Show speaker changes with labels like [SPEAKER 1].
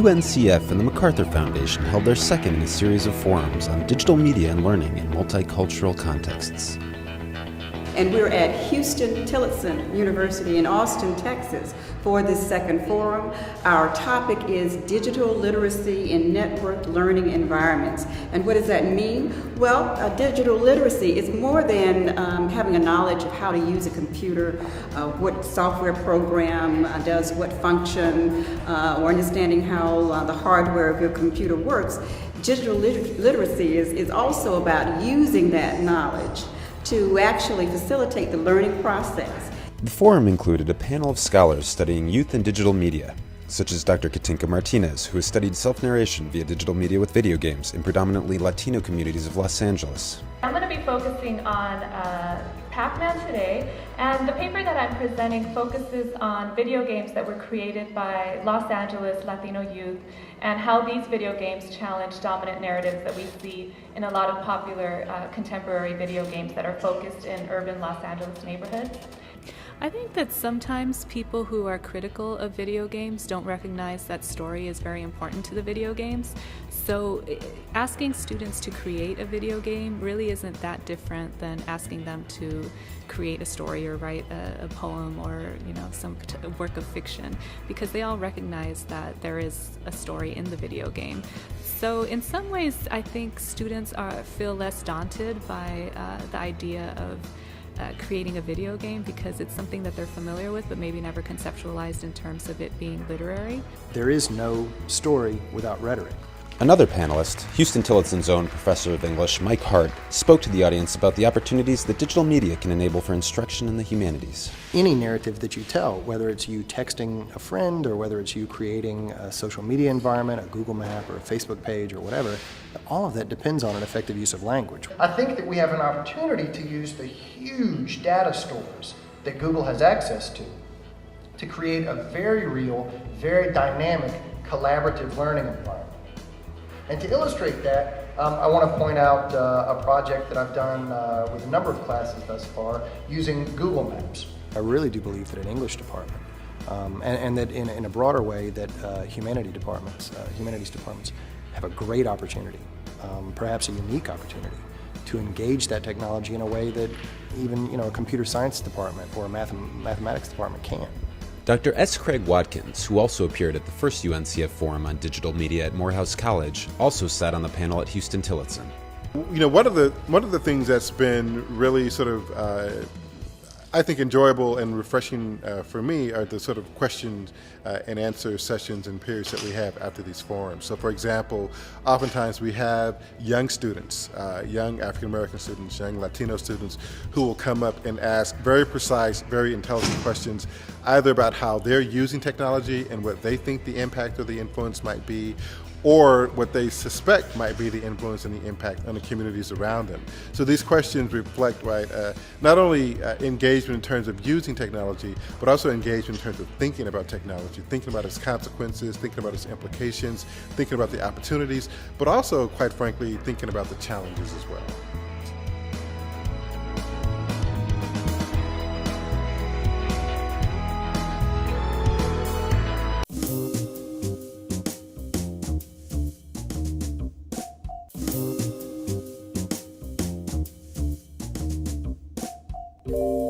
[SPEAKER 1] UNCF and the Macarthur Foundation held their second in a series of forums on digital media and learning in multicultural contexts.
[SPEAKER 2] And we're at Huston-Tillotson University in Austin, Texas for this second forum. Our topic is digital literacy in networked learning environments. And what does that mean? Well, digital literacy is more than having a knowledge of how to use a computer, what software program does what function, or understanding how the hardware of your computer works. Digital literacy is also about using that knowledge to actually facilitate the learning process.
[SPEAKER 1] The forum included a panel of scholars studying youth and digital media, such as Dr. Katynka Martinez, who has studied self-narration via digital media with video games in predominantly Latino communities of Los Angeles.
[SPEAKER 3] I'm going to be focusing on Pac-Man today, and the paper that I'm presenting focuses on video games that were created by Los Angeles Latino youth and how these video games challenge dominant narratives that we see in a lot of popular contemporary video games that are focused in urban Los Angeles neighborhoods.
[SPEAKER 4] I think that sometimes people who are critical of video games don't recognize that story is very important to the video games. So asking students to create a video game really isn't that different than asking them to create a story or write a poem or some work of fiction, because they all recognize that there is a story in the video game. So in some ways, I think students feel less daunted by the idea of creating a video game because it's something that they're familiar with but maybe never conceptualized in terms of it being literary.
[SPEAKER 5] There is no story without rhetoric.
[SPEAKER 1] Another panelist, Huston-Tillotson's own professor of English, Mike Hart, spoke to the audience about the opportunities that digital media can enable for instruction in the humanities.
[SPEAKER 5] Any narrative that you tell, whether it's you texting a friend or whether it's you creating a social media environment, a Google map or a Facebook page or whatever, all of that depends on an effective use of language.
[SPEAKER 6] I think that we have an opportunity to use the huge data stores that Google has access to create a very real, very dynamic, collaborative learning environment. And to illustrate that, I want to point out a project that I've done with a number of classes thus far using Google Maps.
[SPEAKER 5] I really do believe that an English department, and that in a broader way that humanities departments have a great opportunity, perhaps a unique opportunity, to engage that technology in a way that even a computer science department or a mathematics department can't.
[SPEAKER 1] Dr. S. Craig Watkins, who also appeared at the first UNCF Forum on Digital Media at Morehouse College, also sat on the panel at Huston-Tillotson.
[SPEAKER 7] One of the things that's been really sort of I think enjoyable and refreshing for me are the sort of questions and answer sessions and periods that we have after these forums. So for example, oftentimes we have young students, young African American students, young Latino students who will come up and ask very precise, very intelligent questions, either about how they're using technology and what they think the impact or the influence might be, or what they suspect might be the influence and the impact on the communities around them. So these questions reflect, not only engagement in terms of using technology, but also engagement in terms of thinking about technology, thinking about its consequences, thinking about its implications, thinking about the opportunities, but also, quite frankly, thinking about the challenges as well.
[SPEAKER 8] you.